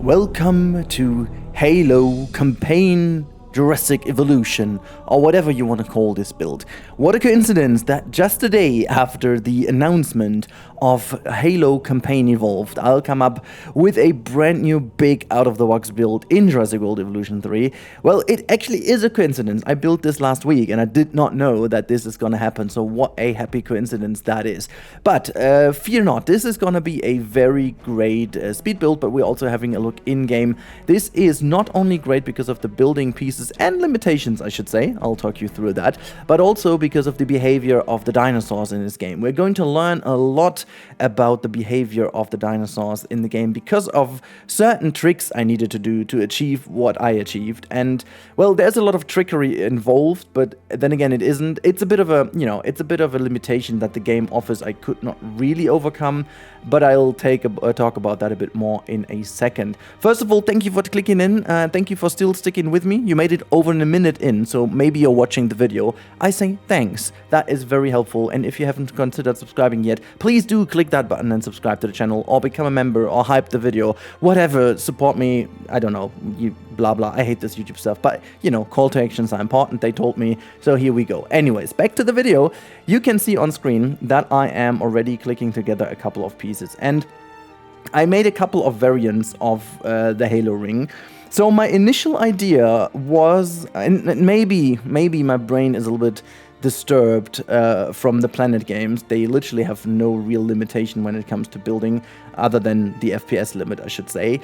Welcome to Halo Campaign Jurassic Evolution, or whatever you want to call this build. What a coincidence that just a day after the announcement of Halo Campaign Evolved, I'll come up with a brand new big out-of-the-box build in Jurassic World Evolution 3. Well, it actually is a coincidence. I built this last week and I did not know that this is gonna happen, so what a happy coincidence that is. But fear not, this is gonna be a very great speed build, but we're also having a look in-game. This is not only great because of the building pieces and limitations, I should say, I'll talk you through that, but also because of the behavior of the dinosaurs in this game. We're going to learn a lot about the behavior of the dinosaurs in the game because of certain tricks I needed to do to achieve what I achieved. And well, there's a lot of trickery involved, but then again, it isn't. It's a bit of a, it's a bit of a limitation that the game offers I could not really overcome, but I'll talk about that a bit more in a second. First of all, thank you for clicking in. Thank you for still sticking with me. You made it over a minute in, so maybe you're watching the video. I say thanks. That is very helpful. And if you haven't considered subscribing yet, please do click that button and subscribe to the channel, or become a member, or hype the video, whatever. Support me. I don't know. You blah blah. I hate this YouTube stuff, but call to actions are important. They told me, so here we go. Anyways, back to the video. You can see on screen that I am already clicking together a couple of pieces, and I made a couple of variants of the Halo ring. So my initial idea was, and maybe my brain is a little bit disturbed from the Planet games. They literally have no real limitation when it comes to building, other than the FPS limit, I should say.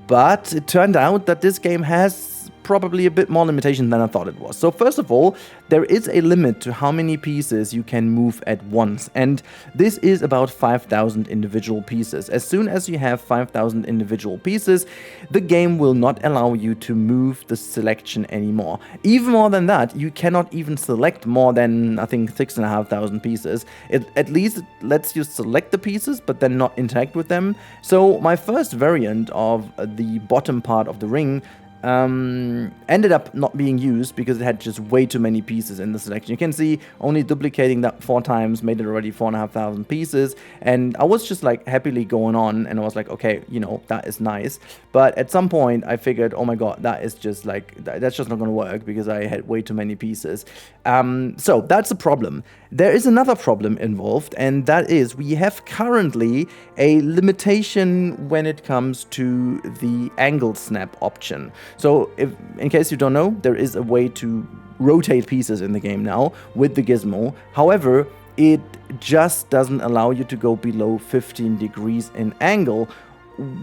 But it turned out that this game has probably a bit more limitation than I thought it was. So first of all, there is a limit to how many pieces you can move at once, and this is about 5,000 individual pieces. As soon as you have 5,000 individual pieces, the game will not allow you to move the selection anymore. Even more than that, you cannot even select more than, I think, 6,500 pieces. It at least lets you select the pieces, but then not interact with them. So my first variant of the bottom part of the ring ended up not being used because it had just way too many pieces in the selection. You can see only duplicating that 4 times made it already 4,500 pieces, and I was just like happily going on, and I was like, okay, that is nice. But at some point I figured, oh my god, that is just like, that's just not going to work because I had way too many pieces. So that's a problem. There is another problem involved, and that is we have currently a limitation when it comes to the angle snap option. So in case you don't know, there is a way to rotate pieces in the game now with the gizmo. However, it just doesn't allow you to go below 15 degrees in angle,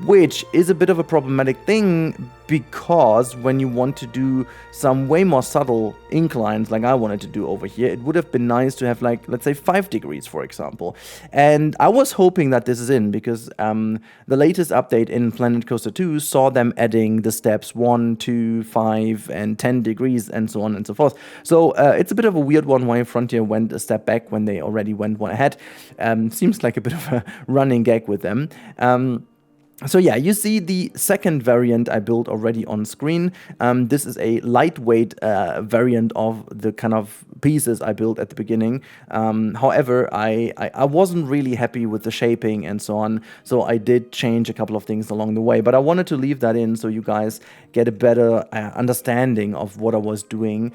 which is a bit of a problematic thing, because when you want to do some way more subtle inclines like I wanted to do over here, it would have been nice to have, like, let's say 5 degrees, for example. And I was hoping that this is in, because the latest update in Planet Coaster 2 saw them adding the steps 1, 2, 5, and 10 degrees, and so on and so forth. So it's a bit of a weird one why Frontier went a step back when they already went one ahead. Seems like a bit of a running gag with them. So yeah, you see the second variant I built already on screen. This is a lightweight variant of the kind of pieces I built at the beginning. However, I wasn't really happy with the shaping and so on, so I did change a couple of things along the way. But I wanted to leave that in so you guys get a better understanding of what I was doing.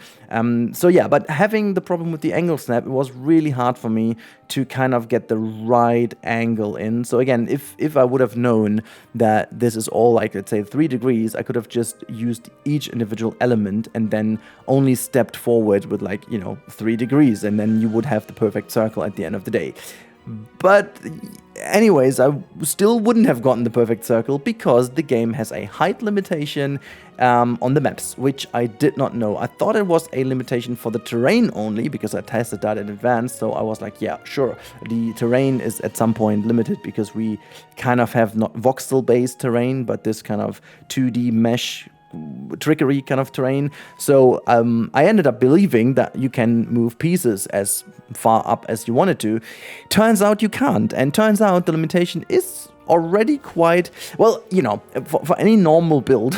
So yeah, but having the problem with the angle snap, it was really hard for me to kind of get the right angle in. So again, if I would have known that this is all like, let's say 3 degrees, I could have just used each individual element and then only stepped forward with, like, 3 degrees, and then you would have the perfect circle at the end of the day. But anyways, I still wouldn't have gotten the perfect circle because the game has a height limitation on the maps, which I did not know. I thought it was a limitation for the terrain only because I tested that in advance, so I was like, yeah, sure, the terrain is at some point limited because we kind of have not voxel-based terrain, but this kind of 2D mesh trickery kind of terrain. So I ended up believing that you can move pieces as far up as you wanted to. Turns out you can't, and turns out the limitation is already quite well, for any normal build.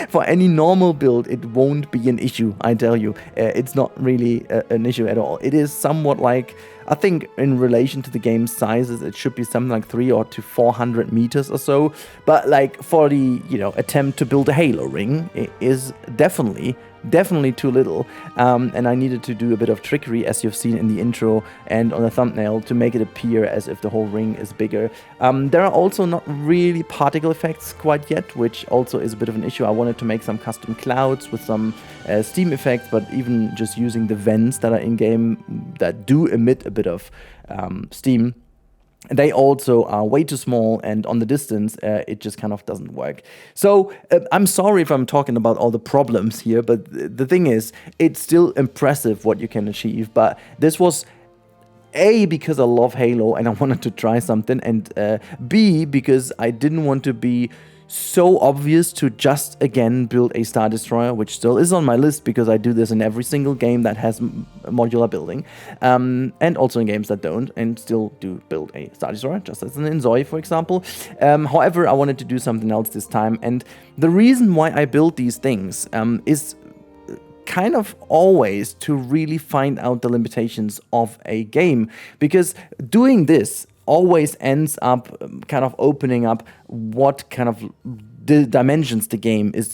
For any normal build, it won't be an issue, I tell you. It's not really an issue at all. It is somewhat like, I think in relation to the game sizes, it should be something like 300 to 400 meters or so. But like for the, you know, attempt to build a halo ring, it is definitely too little, and I needed to do a bit of trickery, as you've seen in the intro and on the thumbnail, to make it appear as if the whole ring is bigger. There are also not really particle effects quite yet, which also is a bit of an issue. I wanted to make some custom clouds with some steam effects, but even just using the vents that are in-game that do emit a bit of steam, they also are way too small, and on the distance, it just kind of doesn't work. So I'm sorry if I'm talking about all the problems here, but the thing is, it's still impressive what you can achieve. But this was A, because I love Halo and I wanted to try something, and B, because I didn't want to be so obvious to just again build a Star Destroyer, which still is on my list because I do this in every single game that has modular building, and also in games that don't, and still do build a Star Destroyer, just as in Zoe, for example. However, I wanted to do something else this time, and the reason why I build these things is kind of always to really find out the limitations of a game, because doing this always ends up kind of opening up what kind of dimensions the game is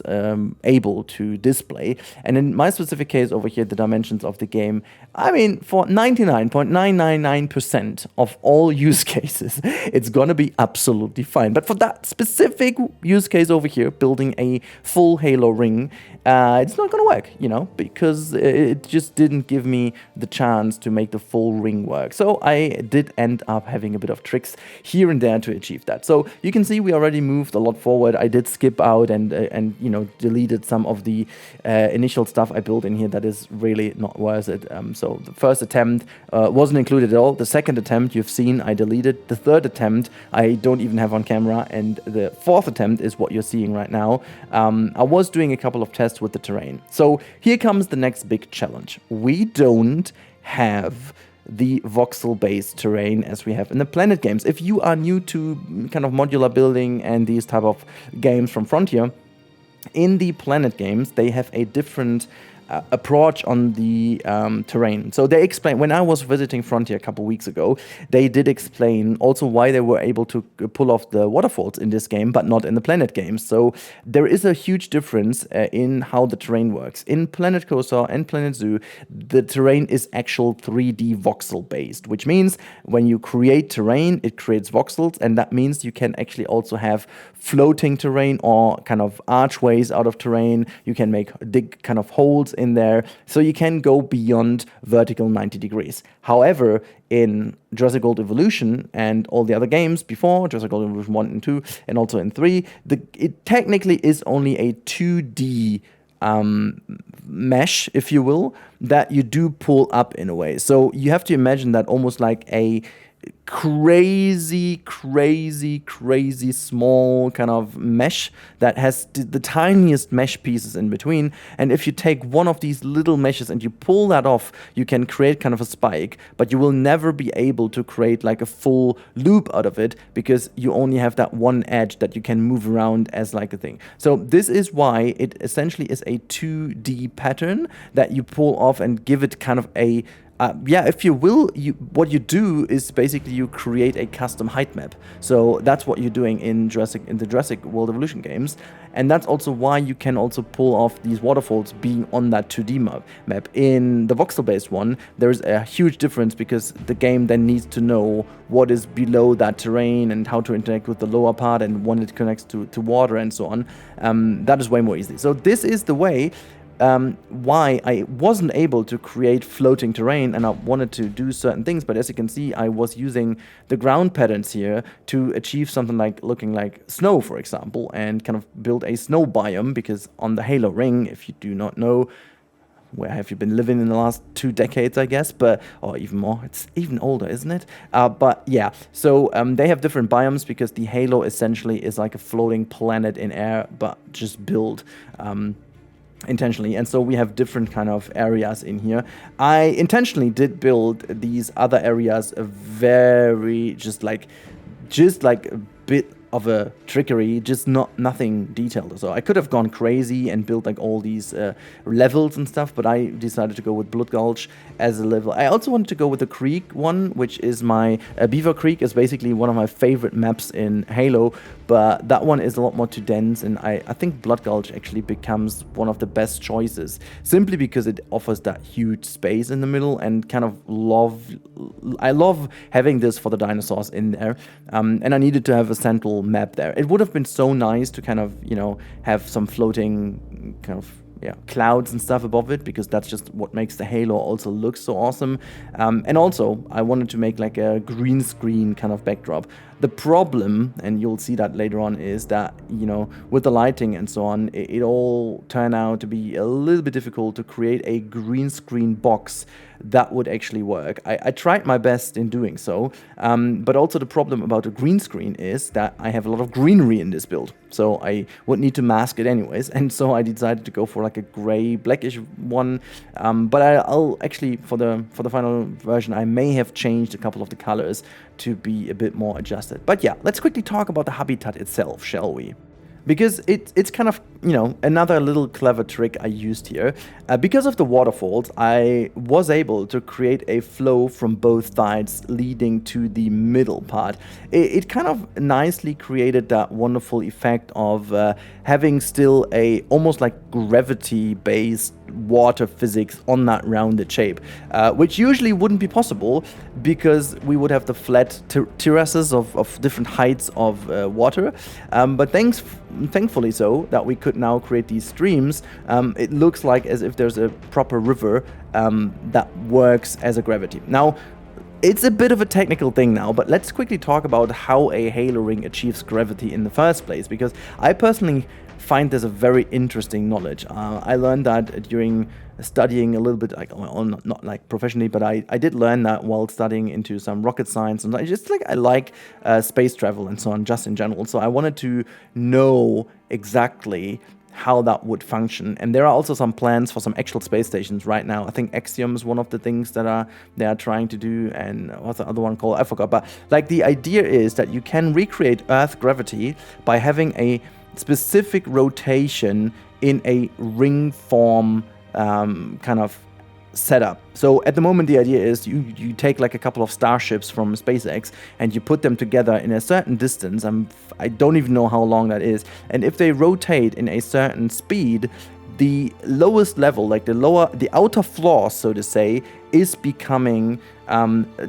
able to display. And in my specific case over here, the dimensions of the game, I mean, for 99.999% of all use cases, it's gonna be absolutely fine. But for that specific use case over here, building a full Halo ring, it's not gonna work, you know, because it just didn't give me the chance to make the full ring work. So I did end up having a bit of tricks here and there to achieve that. So you can see we already moved a lot forward. I did skip out and you know, deleted some of the initial stuff I built in here that is really not worth it. So the first attempt wasn't included at all. The second attempt you've seen I deleted. The third attempt I don't even have on camera, and the fourth attempt is what you're seeing right now. I was doing a couple of tests with the terrain. So here comes the next big challenge. We don't have the voxel-based terrain as we have in the Planet games. If you are new to kind of modular building and these type of games from Frontier, in the Planet games, they have a different approach on the terrain. So they explain, when I was visiting Frontier a couple weeks ago, they did explain also why they were able to pull off the waterfalls in this game, but not in the Planet games. So there is a huge difference in how the terrain works. In Planet Coaster and Planet Zoo, the terrain is actual 3D voxel based, which means when you create terrain, it creates voxels, and that means you can actually also have floating terrain or kind of archways out of terrain. You can dig kind of holes in there, so you can go beyond vertical 90 degrees. However, in Jurassic World Evolution and all the other games before, Jurassic World Evolution 1 and 2, and also in 3, it technically is only a 2D mesh, if you will, that you do pull up in a way. So you have to imagine that almost like a crazy small kind of mesh that has the tiniest mesh pieces in between. And if you take one of these little meshes and you pull that off, you can create kind of a spike, but you will never be able to create like a full loop out of it, because you only have that one edge that you can move around as like a thing. So this is why it essentially is a 2D pattern that you pull off and give it kind of a if you will, what you do is basically you create a custom height map. So that's what you're doing in the Jurassic World Evolution games, and that's also why you can also pull off these waterfalls being on that 2D map. In the voxel-based one, there's a huge difference, because the game then needs to know what is below that terrain and how to interact with the lower part and when it connects to water and so on. That is way more easy. So this is the way why I wasn't able to create floating terrain, and I wanted to do certain things, but as you can see, I was using the ground patterns here to achieve something like looking like snow, for example, and kind of build a snow biome, because on the Halo ring, if you do not know, where have you been living in the last 2 decades, I guess, or even more, it's even older, isn't it? But yeah, so they have different biomes, because the Halo essentially is like a floating planet in air, but just built intentionally, and so we have different kind of areas in here. I intentionally did build these other areas very just like a bit of a trickery, just nothing detailed. So I could have gone crazy and built like all these levels and stuff, but I decided to go with Blood Gulch as a level. I also wanted to go with the Creek one, which is my Beaver Creek is basically one of my favorite maps in Halo, but that one is a lot more too dense, and I think Blood Gulch actually becomes one of the best choices, simply because it offers that huge space in the middle, and kind of I love having this for the dinosaurs in there, and I needed to have a central map there. It would have been so nice to kind of, you know, have some floating kind of clouds and stuff above it, because that's just what makes the Halo also look so awesome. And also, I wanted to make like a green screen kind of backdrop. The problem, and you'll see that later on, is that, you know, with the lighting and so on, it all turned out to be a little bit difficult to create a green screen box that would actually work. I tried my best in doing so, but also the problem about a green screen is that I have a lot of greenery in this build, so I would need to mask it anyways, and so I decided to go for like a gray blackish one, but I'll actually, for the final version, I may have changed a couple of the colors to be a bit more adjusted. But yeah, let's quickly talk about the habitat itself, shall we? Because it's kind of, you know, another little clever trick I used here. Because of the waterfalls, I was able to create a flow from both sides leading to the middle part. It kind of nicely created that wonderful effect of having still a almost like gravity-based water physics on that rounded shape, which usually wouldn't be possible because we would have the flat terraces of different heights of water. But thankfully so that we could now create these streams. It looks like as if there's a proper river that works as a gravity. Now, it's a bit of a technical thing now, but let's quickly talk about how a Halo ring achieves gravity in the first place, because I personally find this a very interesting knowledge. I learned that during studying a little bit, like, well, not like professionally, but I did learn that while studying into some rocket science, and I like space travel and so on, just in general. So I wanted to know exactly how that would function. And there are also some plans for some actual space stations right now. I think Axiom is one of the things that they are trying to do, and what's the other one called? I forgot. But like the idea is that you can recreate Earth gravity by having a specific rotation in a ring form kind of setup. So at the moment the idea is you take like a couple of starships from SpaceX and you put them together in a certain distance. I don't even know how long that is, and if they rotate in a certain speed, the lowest level, like the outer floor, so to say, is becoming,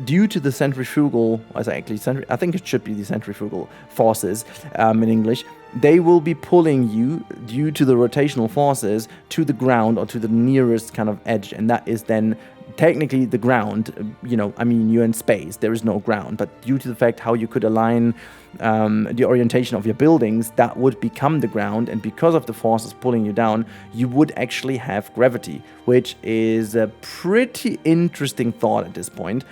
due to the centrifugal, I think it should be the centrifugal forces in English, they will be pulling you, due to the rotational forces, to the ground or to the nearest kind of edge, and that is then technically the ground. You know, I mean, you're in space, there is no ground, but due to the fact how you could align the orientation of your buildings, that would become the ground, and because of the forces pulling you down, you would actually have gravity, which is a pretty interesting thought at this point.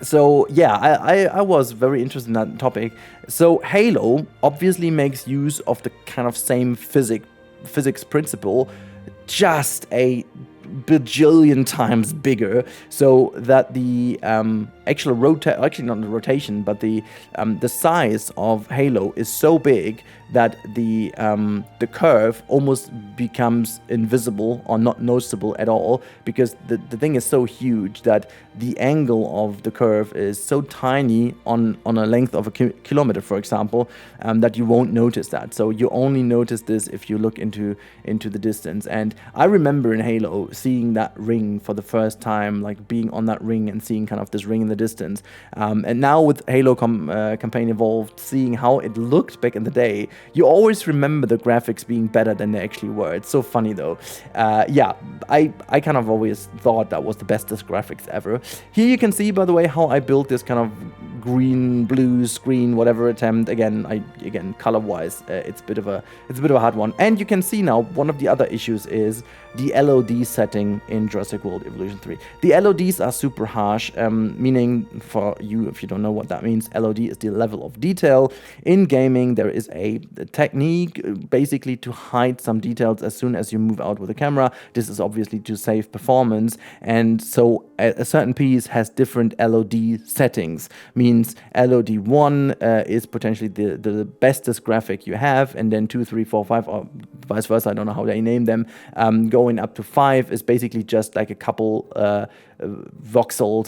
So yeah, I was very interested in that topic. So Halo obviously makes use of the kind of same physics principle, just a bajillion times bigger, so that the actually not the rotation, but the size of Halo is so big that the curve almost becomes invisible or not noticeable at all, because the thing is so huge that the angle of the curve is so tiny on a length of a kilometer, for example, that you won't notice that. So you only notice this if you look into the distance. And I remember in Halo seeing that ring for the first time, like being on that ring and seeing kind of this ring in the distance. And now with Halo Campaign Evolved, seeing how it looked back in the day, you always remember the graphics being better than they actually were. It's so funny though. Yeah, I kind of always thought that was the bestest graphics ever. Here you can see, by the way, how I built this kind of green, blue screen, whatever attempt. Again, color-wise, it's a bit of a hard one. And you can see now one of the other issues is the LOD setting in Jurassic World Evolution 3. The LODs are super harsh, meaning, for you, if you don't know what that means, LOD is the level of detail. In gaming, there is a technique basically to hide some details as soon as you move out with the camera. This is obviously to save performance, and so a certain piece has different LOD settings, meaning means LOD1 is potentially the bestest graphic you have, and then 2, 3, 4, 5, or vice versa, I don't know how they name them, going up to 5 is basically just like a couple voxels,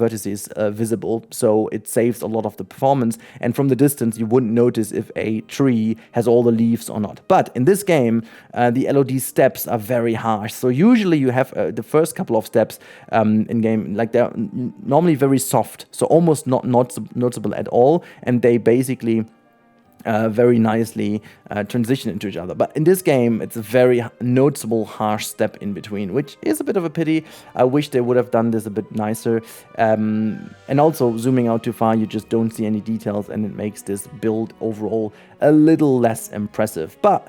vertices visible, so it saves a lot of the performance, and from the distance you wouldn't notice if a tree has all the leaves or not. But in this game, the LOD steps are very harsh, so usually you have the first couple of steps in game, like they're normally very soft, so almost not noticeable at all, and they basically very nicely transition into each other. But in this game, it's a very noticeable, harsh step in between, which is a bit of a pity. I wish they would have done this a bit nicer. And also, zooming out too far, you just don't see any details, and it makes this build overall a little less impressive. But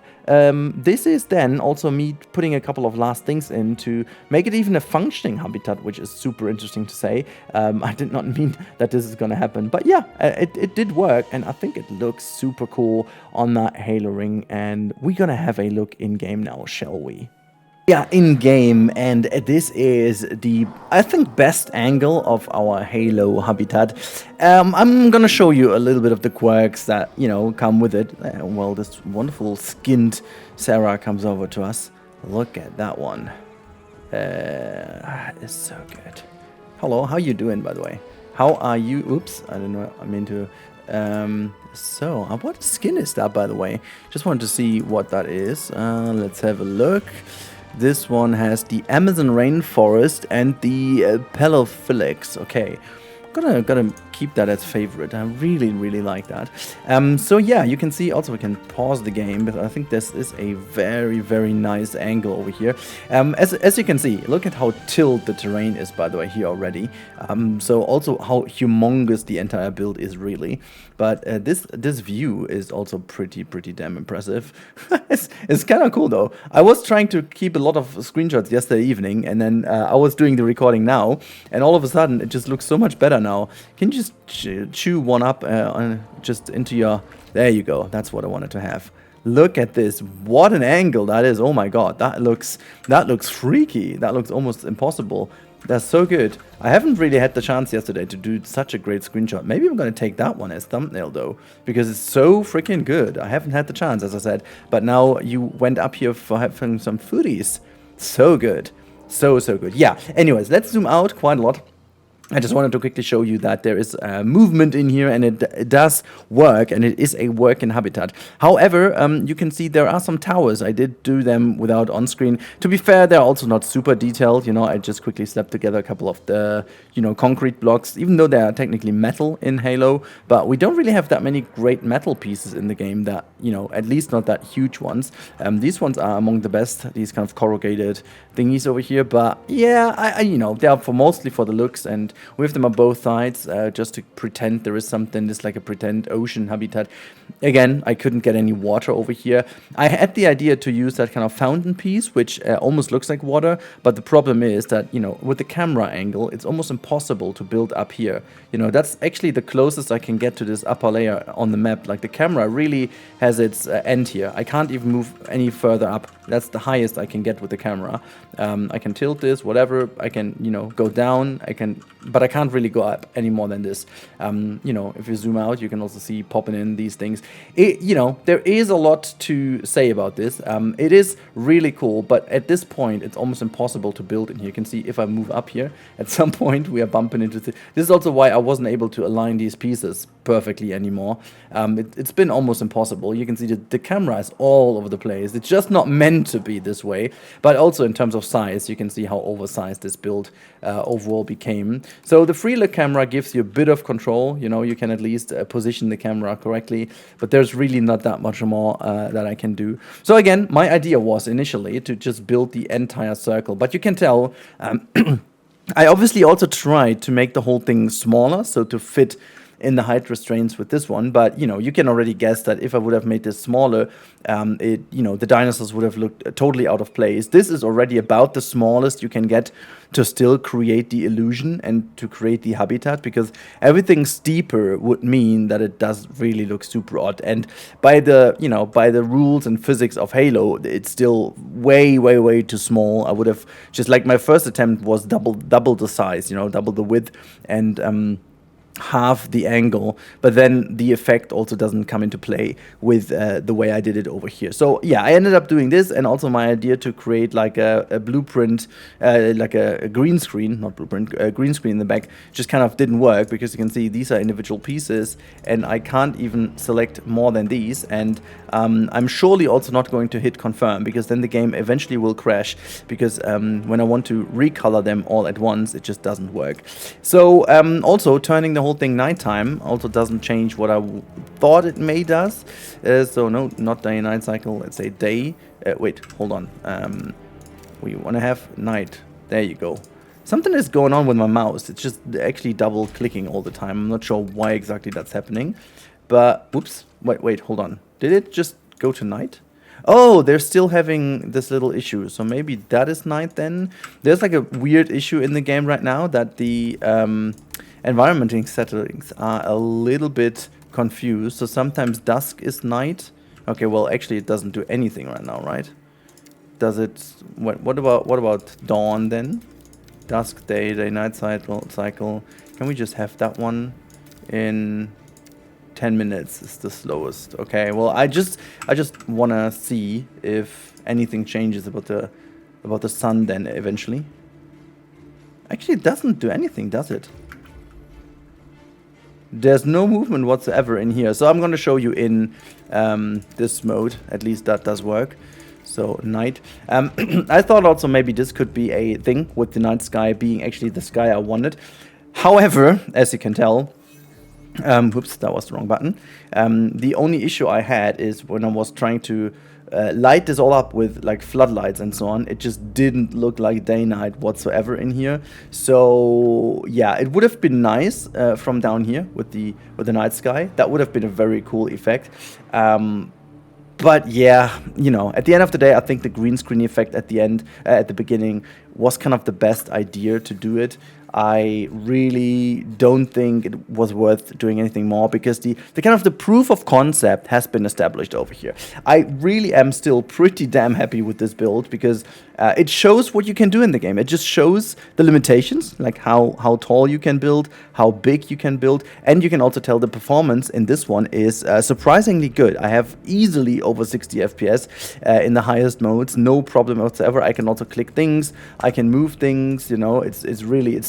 this is then also me putting a couple of last things in to make it even a functioning habitat, which is super interesting to say. I did not mean that this is going to happen, but yeah, it did work, and I think it looks super cool on that Halo ring, and we're going to have a look in game now, shall we? Yeah, in game, and this is the, I think, best angle of our Halo habitat. I'm gonna show you a little bit of the quirks that, you know, come with it. Well, this wonderful skinned Sarah comes over to us. Look at that one. It's so good. Hello, how you doing, by the way? How are you? Oops, I don't know. I mean to. So, what skin is that, by the way? Just wanted to see what that is. Let's have a look. This one has the Amazon rainforest and the Pelophylax. Okay, gotta keep that as favorite. I really like that. So yeah, you can see also we can pause the game, but I think this is a very nice angle over here. As you can see, look at how tilled the terrain is, by the way, here already. So also how humongous the entire build is, really. But this view is also pretty damn impressive. It's kind of cool though. I was trying to keep a lot of screenshots yesterday evening, and then I was doing the recording now, and all of a sudden it just looks so much better now. Can you just chew one up just into your... There you go. That's what I wanted to have. Look at this. What an angle that is. Oh my god. That looks freaky. That looks almost impossible. That's so good. I haven't really had the chance yesterday to do such a great screenshot. Maybe I'm going to take that one as thumbnail though, because it's so freaking good. I haven't had the chance, as I said, but now you went up here for having some foodies. So good. So good. Yeah. Anyways, let's zoom out quite a lot. I just wanted to quickly show you that there is movement in here, and it does work, and it is a working habitat. However, you can see there are some towers. I did do them without on-screen. To be fair, they're also not super detailed. You know, I just quickly slapped together a couple of the, you know, concrete blocks, even though they are technically metal in Halo. But we don't really have that many great metal pieces in the game that, you know, at least not that huge ones. These ones are among the best, these kind of corrugated thingies over here. But yeah, you know, they are mostly for the looks, and we have them on both sides, just to pretend there is something. This like a pretend ocean habitat. Again, I couldn't get any water over here. I had the idea to use that kind of fountain piece, which almost looks like water, but the problem is that, you know, with the camera angle, it's almost impossible to build up here. You know, that's actually the closest I can get to this upper layer on the map. Like, the camera really has its end here. I can't even move any further up. That's the highest I can get with the camera. I can tilt this, whatever. I can, you know, go down. But I can't really go up any more than this. You know, if you zoom out, you can also see popping in these things. You know, there is a lot to say about this. It is really cool, but at this point, it's almost impossible to build in here. You can see if I move up here, at some point, we are bumping into this. This is also why I wasn't able to align these pieces perfectly anymore. It's been almost impossible. You can see that the camera is all over the place. It's just not meant to be this way. But also in terms of size, you can see how oversized this build overall became. So the free look camera gives you a bit of control. You know, you can at least position the camera correctly, but there's really not that much more that I can do. So again, my idea was initially to just build the entire circle, but you can tell I obviously also tried to make the whole thing smaller, so to fit in the height restraints with this one, but you know, you can already guess that if I would have made this smaller, you know, the dinosaurs would have looked totally out of place. This is already about the smallest you can get to still create the illusion and to create the habitat, because everything steeper would mean that it does really look super odd. And by the, you know, by the rules and physics of Halo, it's still way too small. I would have just, like, my first attempt was double the size, you know, double the width, and half the angle, but then the effect also doesn't come into play with the way I did it over here. So yeah, I ended up doing this, and also my idea to create like a blueprint, like a green screen, not blueprint, a green screen in the back, just kind of didn't work, because you can see these are individual pieces, and I can't even select more than these, and I'm surely also not going to hit confirm, because then the game eventually will crash, because when I want to recolor them all at once, it just doesn't work. So also turning the whole thing nighttime also doesn't change what I thought it may does. So no, not day and night cycle, let's say day. Wait, hold on. We want to have night. There you go. Something is going on with my mouse. It's just actually double clicking all the time. I'm not sure why exactly that's happening. But, whoops, wait, hold on. Did it just go to night? Oh, they're still having this little issue. So maybe that is night then. There's like a weird issue in the game right now that the environmenting settings are a little bit confused. So sometimes dusk is night. Okay, well actually it doesn't do anything right now, right? Does it? What about dawn then? Dusk, day, night cycle. Can we just have that one in 10 minutes? Is the slowest. Okay, well I just wanna see if anything changes about the sun then eventually. Actually, it doesn't do anything, does it? There's no movement whatsoever in here. So I'm going to show you in this mode. At least that does work. So night. I thought also maybe this could be a thing with the night sky being actually the sky I wanted. However, as you can tell, whoops, that was the wrong button. The only issue I had is when I was trying to light this all up with like floodlights and so on, it just didn't look like day-night whatsoever in here. So yeah, it would have been nice from down here with the night sky. That would have been a very cool effect. But yeah, you know, at the end of the day, I think the green screen effect at the end, at the beginning, was kind of the best idea to do it. I really don't think it was worth doing anything more, because the kind of the proof of concept has been established over here. I really am still pretty damn happy with this build, because it shows what you can do in the game. It just shows the limitations, like how tall you can build, how big you can build, and you can also tell the performance in this one is surprisingly good. I have easily over 60 FPS in the highest modes, no problem whatsoever. I can also click things, I can move things, you know, it's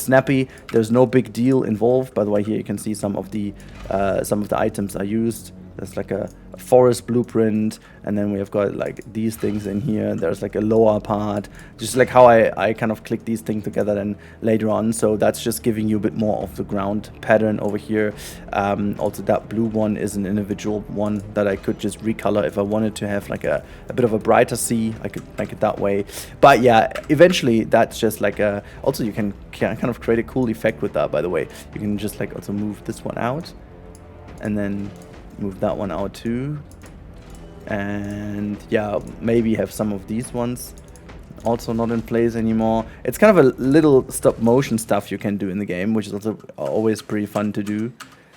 snappy. There's no big deal involved. By the way, here you can see some of the items I used. There's like a forest blueprint, and then we have got like these things in here. There's like a lower part, just like how I kind of click these things together then later on. So that's just giving you a bit more of the ground pattern over here. Also that blue one is an individual one that I could just recolor if I wanted to have like a bit of a brighter sea. I could make it that way. But yeah, eventually that's just like a, also you can kind of create a cool effect with that, by the way. You can just like also move this one out, and then move that one out too, and yeah, maybe have some of these ones also not in place anymore. It's kind of a little stop motion stuff you can do in the game, which is also always pretty fun to do,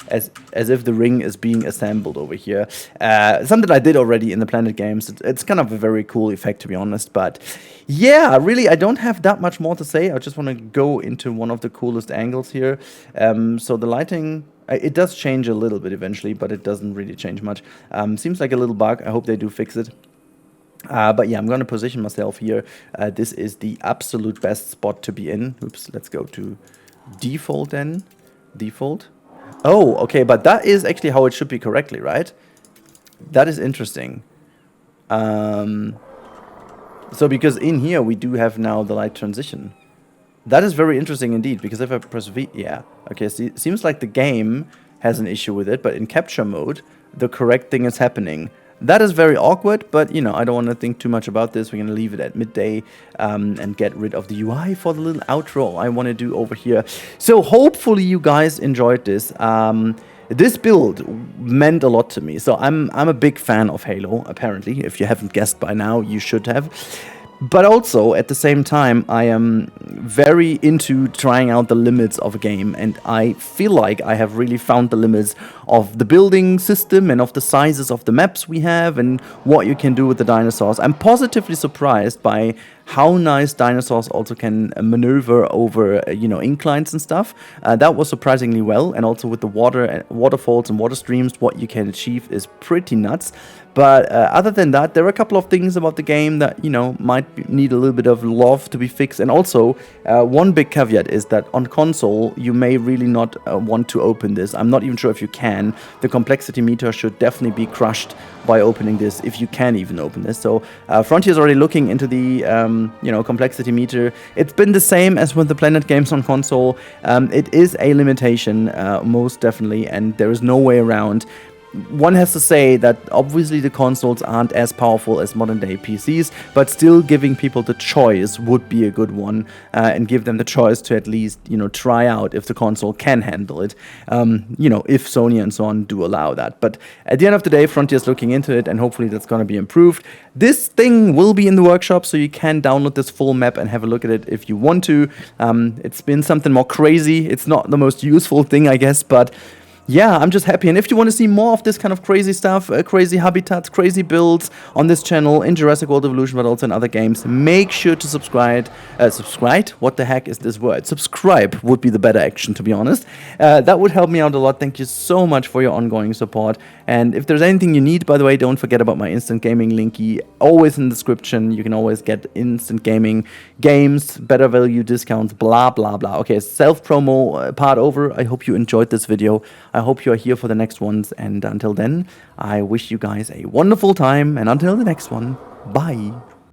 as if the ring is being assembled over here. Something I did already in the Planet games. It's kind of a very cool effect, to be honest. But yeah, really, I don't have that much more to say. I just want to go into one of the coolest angles here. So the lighting, it does change a little bit eventually, but it doesn't really change much. Seems like a little bug. I hope they do fix it. But yeah, I'm going to position myself here. This is the absolute best spot to be in. Oops, let's go to default then. Default. Oh, okay, but that is actually how it should be correctly, right? That is interesting. So because in here we do have now the light transition. That is very interesting indeed, because if I press V, yeah, okay, see, it seems like the game has an issue with it, but in capture mode, the correct thing is happening. That is very awkward, but, you know, I don't want to think too much about this. We're going to leave it at midday and get rid of the UI for the little outro I want to do over here. So hopefully you guys enjoyed this. This build meant a lot to me. So I'm a big fan of Halo, apparently. If you haven't guessed by now, you should have. But also, at the same time, I am very into trying out the limits of a game, and I feel like I have really found the limits of the building system and of the sizes of the maps we have and what you can do with the dinosaurs. I'm positively surprised by how nice dinosaurs also can maneuver over, inclines and stuff. That was surprisingly well, and also with the waterfalls and water streams, what you can achieve is pretty nuts. But other than that, there are a couple of things about the game that, might need a little bit of love to be fixed. And also, one big caveat is that on console, you may really not want to open this. I'm not even sure if you can. The complexity meter should definitely be crushed by opening this, if you can even open this. So Frontier is already looking into the, complexity meter. It's been the same as with the Planet games on console. It is a limitation, most definitely, and there is no way around. One has to say that obviously the consoles aren't as powerful as modern day PCs, but still giving people the choice would be a good one, and give them the choice to at least, try out if the console can handle it, if Sony and so on do allow that. But at the end of the day, Frontier's looking into it, and hopefully that's going to be improved. This thing will be in the workshop, so you can download this full map and have a look at it if you want to. It's been something more crazy. It's not the most useful thing, I guess, but yeah, I'm just happy. And if you want to see more of this kind of crazy stuff, crazy habitats, crazy builds on this channel in Jurassic World Evolution, but also in other games, make sure to subscribe. Subscribe? What the heck is this word? Subscribe would be the better action, to be honest. That would help me out a lot. Thank you so much for your ongoing support. And if there's anything you need, by the way, don't forget about my instant gaming linky. Always in the description. You can always get instant gaming games, better value discounts, blah, blah, blah. Okay, self-promo part over. I hope you enjoyed this video. I hope you are here for the next ones, and until then, I wish you guys a wonderful time, and until the next one, bye.